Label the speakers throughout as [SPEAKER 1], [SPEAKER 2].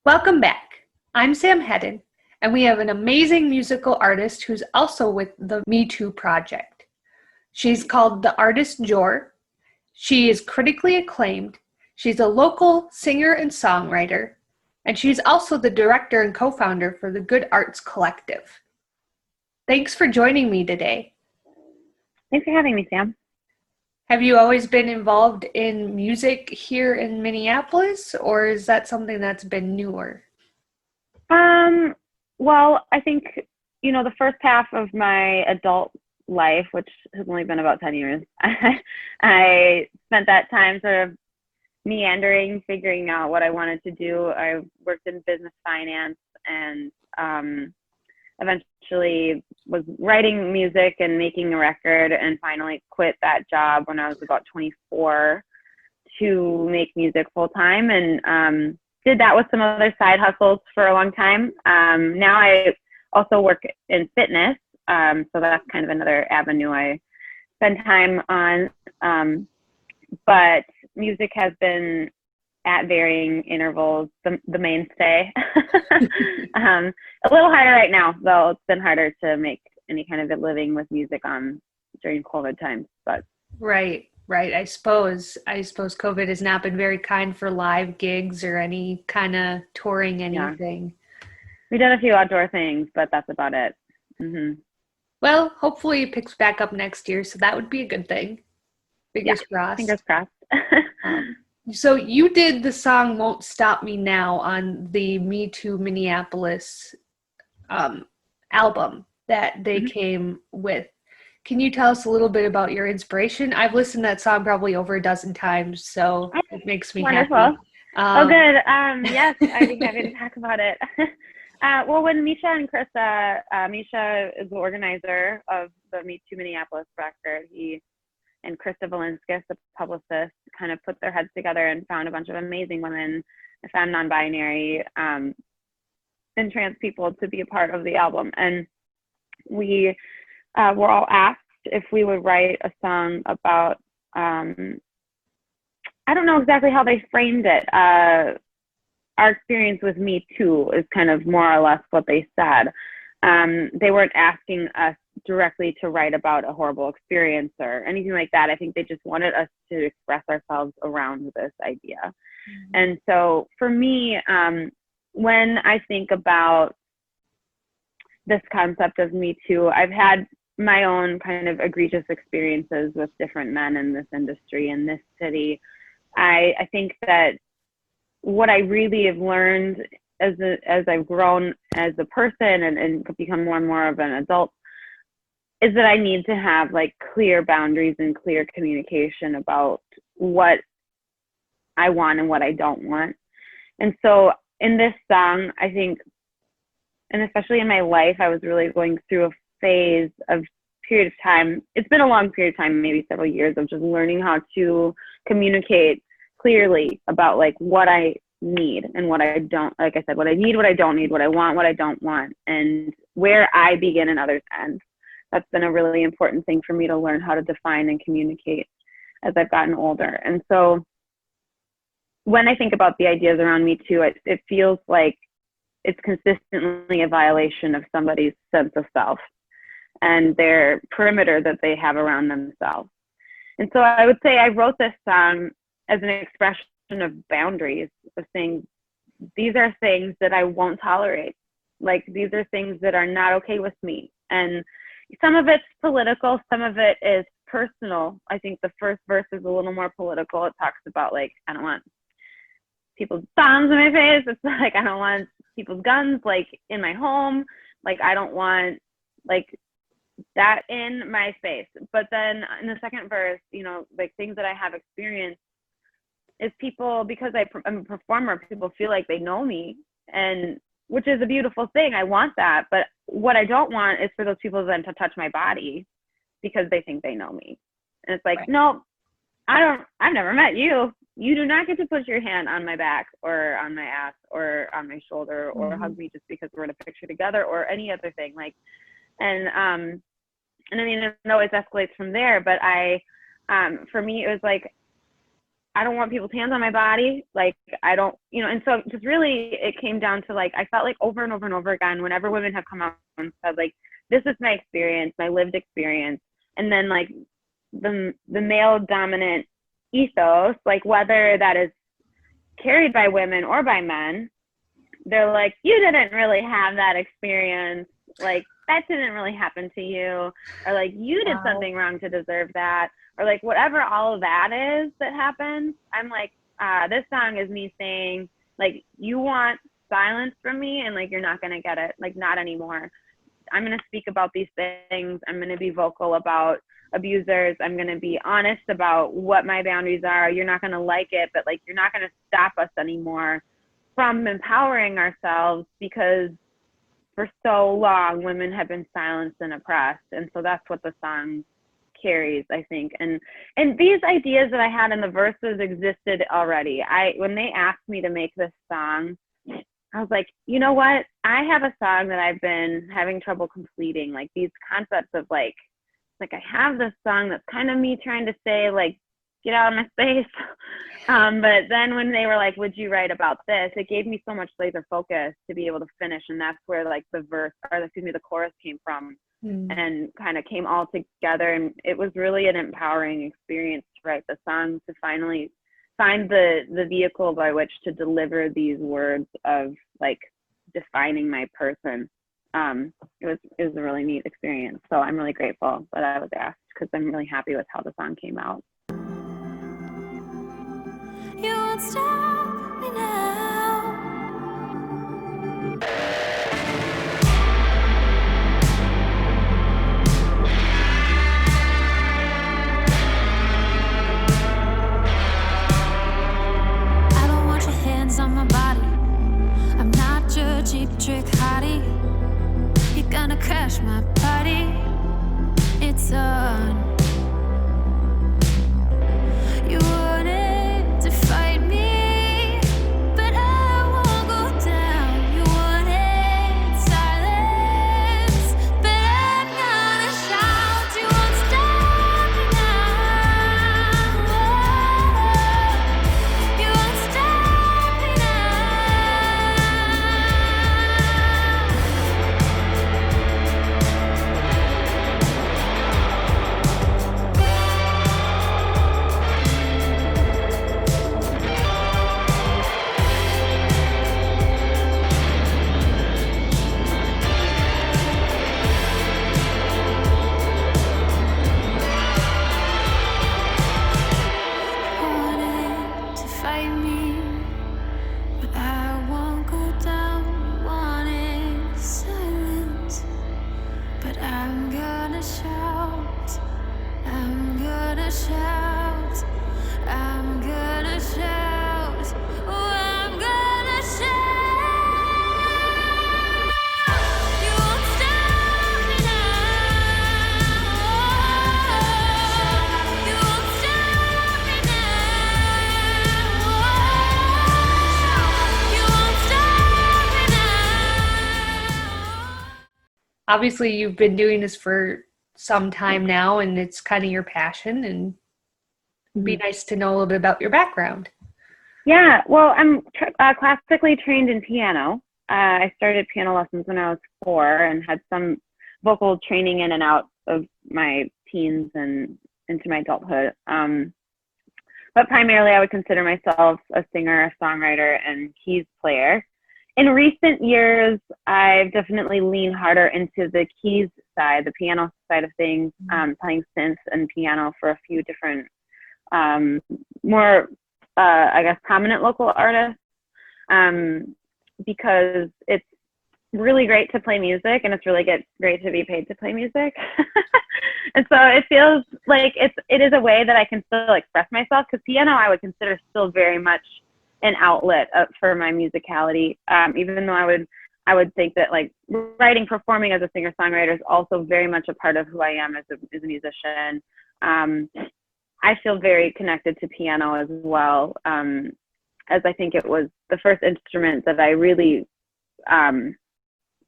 [SPEAKER 1] Welcome back. I'm Sam Hedden, and we have an amazing musical artist who's also with the Me Too project. She's called the artist Jour. She is critically acclaimed. She's a local singer and songwriter, and she's also the director and co-founder for the Good Arts Collective. Thanks for joining me today.
[SPEAKER 2] Thanks for having me, Sam.
[SPEAKER 1] Have you always been involved in music here in Minneapolis, or is that something that's been newer?
[SPEAKER 2] Well, I think, the first half of my adult life, which has only been about 10 years, I spent that time sort of meandering, figuring out what I wanted to do. I worked in business finance and eventually was writing music and making a record, and finally quit that job when I was about 24 to make music full time, and did that with some other side hustles for a long time. Now I also work in fitness, so that's kind of another avenue I spend time on. But music has been at varying intervals the mainstay. A little harder right now, though. It's been harder to make any kind of a living with music during COVID times. But
[SPEAKER 1] Right. I suppose COVID has not been very kind for live gigs or any kind of touring anything.
[SPEAKER 2] Yeah. We did a few outdoor things, but that's about it. Mm-hmm.
[SPEAKER 1] Well, hopefully it picks back up next year, so that would be a good thing. Fingers crossed.
[SPEAKER 2] Fingers crossed.
[SPEAKER 1] So you did the song Won't Stop Me Now on the Me Too Minneapolis album that they came with. Can you tell us a little bit about your inspiration? I've listened to that song probably over a dozen times, so it makes me
[SPEAKER 2] Wonderful.
[SPEAKER 1] happy.
[SPEAKER 2] Good. Yes, I'd be happy to talk about it. Well, when Misha and Krista, Misha is the organizer of the Me Too Minneapolis record. He and Krista Valinskis, the publicist, kind of put their heads together and found a bunch of amazing women, femme, non-binary, and trans people to be a part of the album. And we were all asked if we would write a song about, I don't know exactly how they framed it. Our experience with Me Too is kind of more or less what they said. They weren't asking us directly to write about a horrible experience or anything like that. I think they just wanted us to express ourselves around this idea. Mm-hmm. And so for me, when I think about this concept of Me Too, I've had my own kind of egregious experiences with different men in this industry, in this city. I think that what I really have learned as I've grown as a person and become more and more of an adult is that I need to have like clear boundaries and clear communication about what I want and what I don't want. And so in this song, I think, and especially in my life, I was really going through a period of time. It's been a long period of time, maybe several years, of just learning how to communicate clearly about like what I need and what I don't, like I said, what I need, what I don't need, what I want, what I don't want, and where I begin and others end. That's been a really important thing for me to learn how to define and communicate as I've gotten older. And so when I think about the ideas around Me Too, it feels like it's consistently a violation of somebody's sense of self and their perimeter that they have around themselves. And so I would say I wrote this song as an expression of boundaries, of saying, these are things that I won't tolerate. Like, these are things that are not okay with me. And some of it's political, some of it is personal. I think the first verse is a little more political. It talks about, like, I don't want people's bombs in my face. It's like, I don't want people's guns, like, in my home. Like, I don't want, like, that in my face. But then in the second verse, like, things that I have experienced is people, because I'm a performer, people feel like they know me, and which is a beautiful thing. I want that. But what I don't want is for those people then to touch my body because they think they know me. And it's like, right. No, I've never met you. You do not get to put your hand on my back or on my ass or on my shoulder or hug me just because we're in a picture together or any other thing. Like, and I mean, it always escalates from there. But for me, it was like, I don't want people's hands on my body. Like, I don't, you know, and so just really it came down to like, I felt like over and over and over again, whenever women have come out and said like, this is my experience, my lived experience. And then like the male dominant ethos, like whether that is carried by women or by men, they're like, you didn't really have that experience. Like, that didn't really happen to you. Or like, you did something wrong to deserve that. Or like, whatever all of that is that happens, I'm like, this song is me saying, like, you want silence from me and like, you're not going to get it. Like, not anymore. I'm going to speak about these things. I'm going to be vocal about abusers. I'm going to be honest about what my boundaries are. You're not going to like it, but like, you're not going to stop us anymore from empowering ourselves, because for so long women have been silenced and oppressed. And so that's what the song carries, I think. And these ideas that I had in the verses existed already. When they asked me to make this song, I was like, you know what? I have a song that I've been having trouble completing. Like these concepts of like I have this song that's kind of me trying to say like, get out of my space. But then when they were like, would you write about this? It gave me so much laser focus to be able to finish. And that's where like the chorus came from and kind of came all together. And it was really an empowering experience to write the song, to finally find the vehicle by which to deliver these words of like defining my person. It was a really neat experience. So I'm really grateful that I was asked, because I'm really happy with how the song came out.
[SPEAKER 3] You won't stop me now. I don't want your hands on my body. I'm not your cheap trick hottie. You're gonna crash my party. It's on. You wanted to fight me, but I won't go down. You wanted silence, but I'm gonna shout. You won't stop me now. You won't stop me wanted to fight me, but I won't go down. You wanted silence, but I'm gonna shout. I'm gonna shout. I'm gonna shout. Oh, I'm gonna shout. You won't stop me now. You won't stop me now. You won't stop me now.
[SPEAKER 1] Obviously, you've been doing this for some time now, and it's kind of your passion, and it'd be nice to know a little bit about your background.
[SPEAKER 2] Yeah, well, I'm classically trained in piano. I started piano lessons when I was 4 and had some vocal training in and out of my teens and into my adulthood. But primarily I would consider myself a singer, a songwriter, and keys player. In recent years, I've definitely leaned harder into the keys side, the piano side of things, playing synth and piano for a few different, more, I guess, prominent local artists, because it's really great to play music, and it's really great to be paid to play music. And so it feels like it is a way that I can still express myself, because piano I would consider still very much an outlet for my musicality, even though I would think that like writing, performing as a singer-songwriter is also very much a part of who I am as a musician. I feel very connected to piano as well, as I think it was the first instrument that I really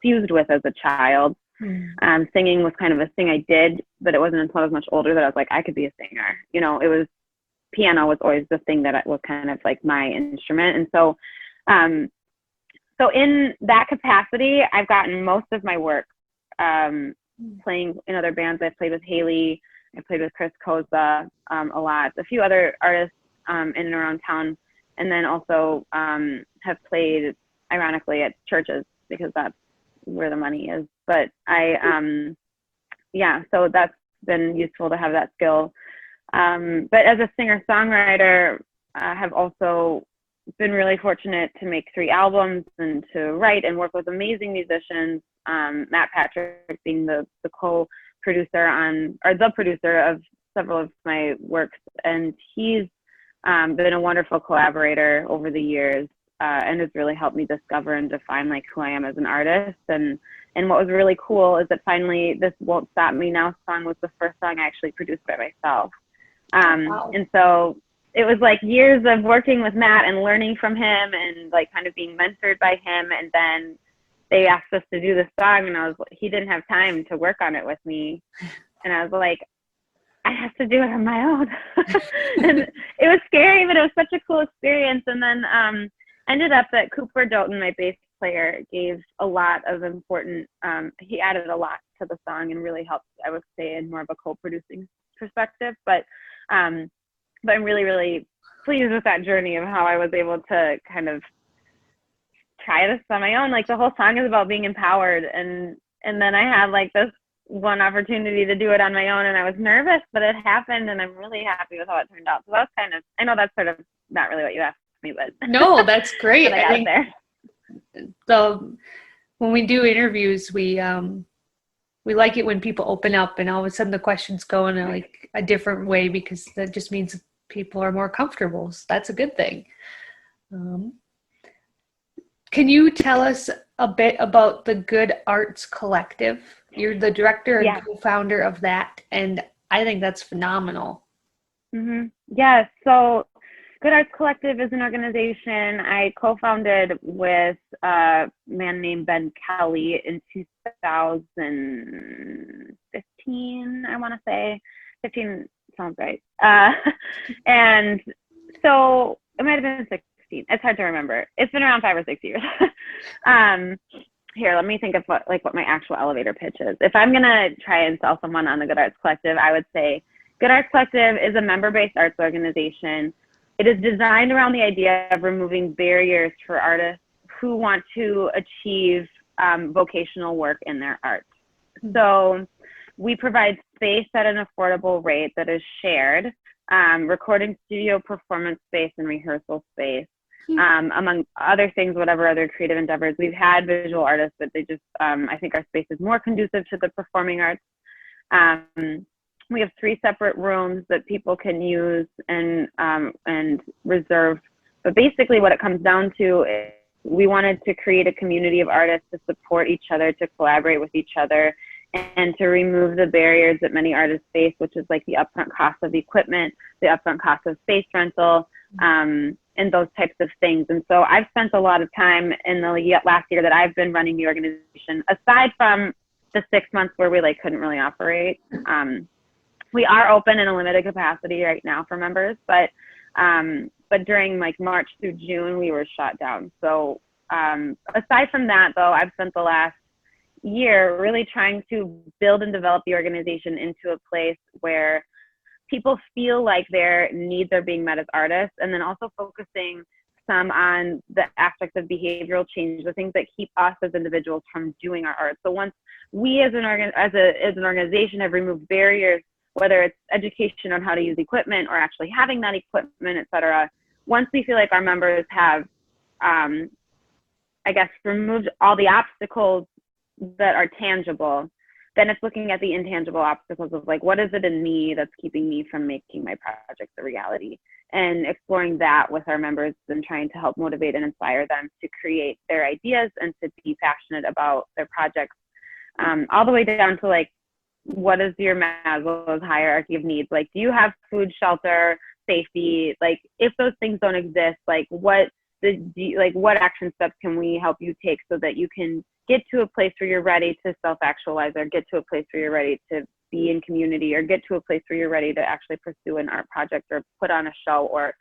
[SPEAKER 2] fused with as a child. Singing was kind of a thing I did, but it wasn't until I was much older that I was like, I could be a singer. You know, it was piano was always the thing that was kind of like my instrument. And so, so in that capacity, I've gotten most of my work playing in other bands. I've played with Haley, I played with Chris Koza a lot, a few other artists in and around town, and then also have played, ironically, at churches because that's where the money is. But yeah, so that's been useful to have that skill. But as a singer-songwriter, I have also been really fortunate to make 3 albums and to write and work with amazing musicians. Matt Patrick being the co-producer or the producer of several of my works, and he's been a wonderful collaborator over the years, and has really helped me discover and define like who I am as an artist. And what was really cool is that finally this Won't Stop Me Now song was the first song I actually produced by myself.
[SPEAKER 1] Wow.
[SPEAKER 2] And so it was like years of working with Matt and learning from him and like kind of being mentored by him. And then they asked us to do the song, and he didn't have time to work on it with me. And I was like, I have to do it on my own. And it was scary, but it was such a cool experience. And then ended up that Cooper Doughton, my bass player, gave a lot of important, he added a lot to the song and really helped, I would say, in more of a co-producing perspective. But I'm really, really pleased with that journey of how I was able to kind of try this on my own. Like the whole song is about being empowered. And then I had like this one opportunity to do it on my own, and I was nervous, but it happened, and I'm really happy with how it turned out. So that's kind of, I know that's sort of not really what you asked me, but
[SPEAKER 1] No, that's great.
[SPEAKER 2] but I got it there.
[SPEAKER 1] When we do interviews, we like it when people open up and all of a sudden the questions go in like a different way, because that just means people are more comfortable. So that's a good thing. Can you tell us a bit about the Good Arts Collective? You're the director and co-founder of that, and I think that's phenomenal.
[SPEAKER 2] Mm-hmm. Yeah, so Good Arts Collective is an organization I co-founded with a man named Ben Kelly in 2015, I want to say. 15 sounds right. And so it might have been 16. It's hard to remember. It's been around 5 or 6 years. Here, let me think of what my actual elevator pitch is. If I'm gonna try and sell someone on the Good Arts Collective, I would say Good Arts Collective is a member-based arts organization. It is designed around the idea of removing barriers for artists who want to achieve vocational work in their art. So we provide space at an affordable rate that is shared, recording studio, performance space, and rehearsal space. Among other things, whatever other creative endeavors. We've had visual artists, but they just, I think our space is more conducive to the performing arts. We have 3 separate rooms that people can use and reserve. But basically what it comes down to is we wanted to create a community of artists to support each other, to collaborate with each other, and to remove the barriers that many artists face, which is like the upfront cost of equipment, the upfront cost of space rental, and those types of things. And so I've spent a lot of time in the last year that I've been running the organization, aside from the 6 months where we like couldn't really operate. We are open in a limited capacity right now for members, but during like March through June, we were shut down. So aside from that though, I've spent the last year really trying to build and develop the organization into a place where people feel like their needs are being met as artists, and then also focusing some on the aspects of behavioral change, the things that keep us as individuals from doing our art. So once we as an organization have removed barriers, whether it's education on how to use equipment or actually having that equipment, et cetera, once we feel like our members have, I guess, removed all the obstacles that are tangible, then it's looking at the intangible obstacles of like, what is it in me that's keeping me from making my projects a reality, and exploring that with our members and trying to help motivate and inspire them to create their ideas and to be passionate about their projects, all the way down to like, what is your Maslow's hierarchy of needs? Like, do you have food, shelter, safety? Like, if those things don't exist, like what action steps can we help you take so that you can get to a place where you're ready to self-actualize, or get to a place where you're ready to be in community or get to a place where you're ready to actually pursue an art project or put on a show or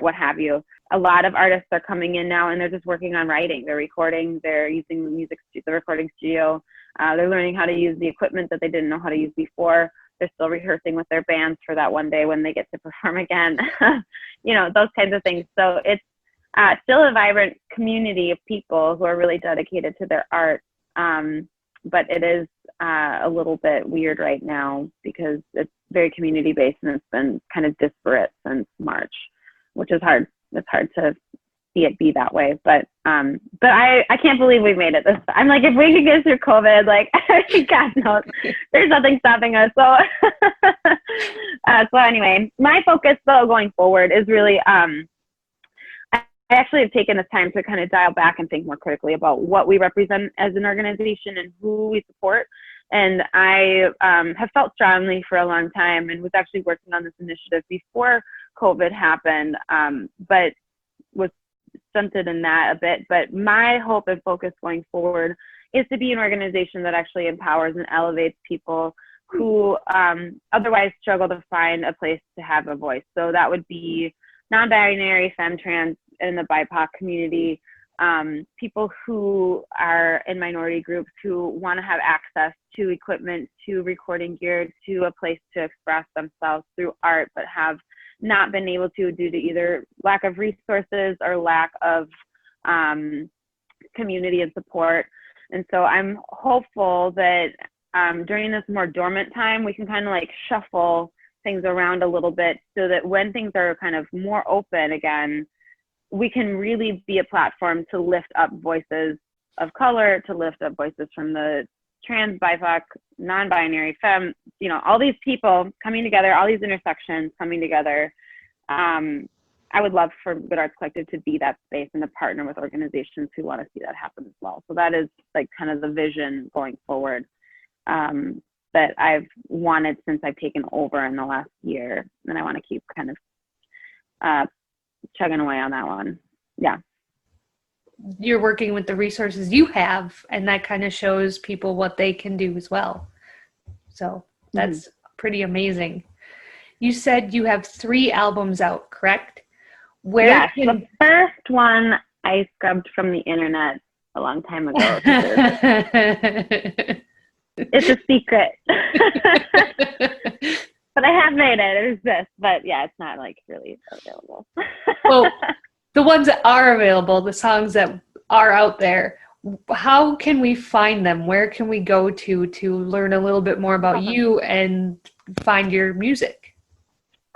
[SPEAKER 2] what have you. A lot of artists are coming in now and they're just working on writing. They're recording, they're using the recording studio. They're learning how to use the equipment that they didn't know how to use before. They're still rehearsing with their bands for that one day when they get to perform again. Those kinds of things. So it's still a vibrant community of people who are really dedicated to their art. But it is a little bit weird right now because it's very community based and it's been kind of disparate since March, which is hard. It's hard to see it be that way. But I can't believe we've made it this time. I'm like, if we could get through COVID, like, God knows, there's nothing stopping us. So, so anyway, my focus though going forward is really, I actually have taken this time to kind of dial back and think more critically about what we represent as an organization and who we support. And I have felt strongly for a long time and was actually working on this initiative before COVID happened, but was stunted in that a bit. But my hope and focus going forward is to be an organization that actually empowers and elevates people who otherwise struggle to find a place to have a voice. So that would be non-binary, femme, trans, in the BIPOC community, people who are in minority groups who want to have access to equipment, to recording gear, to a place to express themselves through art, but have not been able to due to either lack of resources or lack of community and support. And so I'm hopeful that during this more dormant time, we can kind of like shuffle things around a little bit so that when things are kind of more open again, we can really be a platform to lift up voices of color, to lift up voices from the trans, BIPOC, non-binary, femme, all these people coming together, all these intersections coming together. I would love for Good Arts Collective to be that space and to partner with organizations who want to see that happen as well. So that is like kind of the vision going forward that I've wanted since I've taken over in the last year. And I want to keep kind of chugging away on that one. Yeah.
[SPEAKER 1] You're working with the resources you have, and that kind of shows people what they can do as well. So that's pretty amazing. You said you have 3 albums out, correct?
[SPEAKER 2] Yes, the first one I scrubbed from the internet a long time ago. It's a secret. But I have made it. It exists. But yeah, it's not like really available.
[SPEAKER 1] Well, the ones that are available, the songs that are out there, how can we find them? Where can we go to learn a little bit more about you and find your music?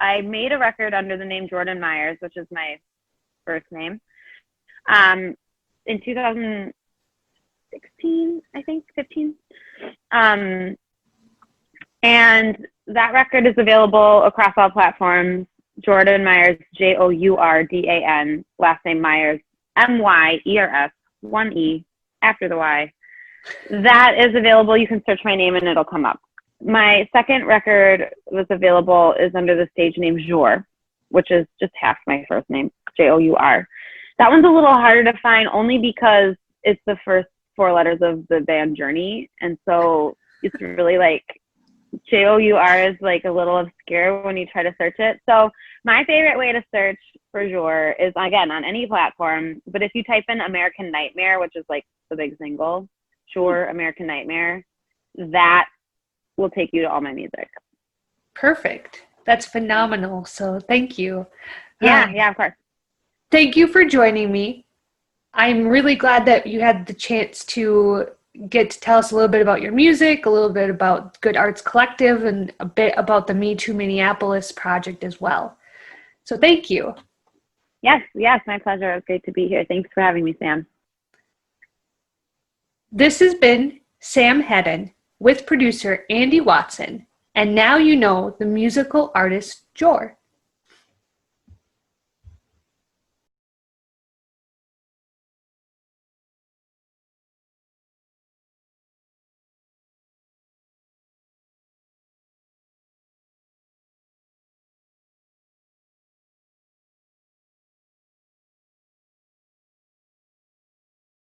[SPEAKER 2] I made a record under the name Jordan Myers, which is my first name, in 2016, I think, 15. And that record is available across all platforms. Jordan Myers, Jourdan, last name Myers, Myers, 1 E after the Y. That is available. You can search my name and it'll come up. My second record was available is under the stage name Jour, which is just half my first name, Jour. That one's a little harder to find only because it's the first 4 letters of the band Journey. And so it's really like Jour is like a little obscure when you try to search it. So my favorite way to search for Jour is, again, on any platform. But if you type in American Nightmare, which is like the big single, Jour, American Nightmare, that will take you to all my music.
[SPEAKER 1] Perfect. That's phenomenal. So thank you.
[SPEAKER 2] Yeah, of course.
[SPEAKER 1] Thank you for joining me. I'm really glad that you had the chance to get to tell us a little bit about your music, a little bit about Good Arts Collective, and a bit about the Me Too Minneapolis project as well. So thank you.
[SPEAKER 2] Yes, my pleasure. It was great to be here. Thanks for having me, Sam.
[SPEAKER 1] This has been Sam Hedden with producer Andy Watson, and now you know the musical artist Jour.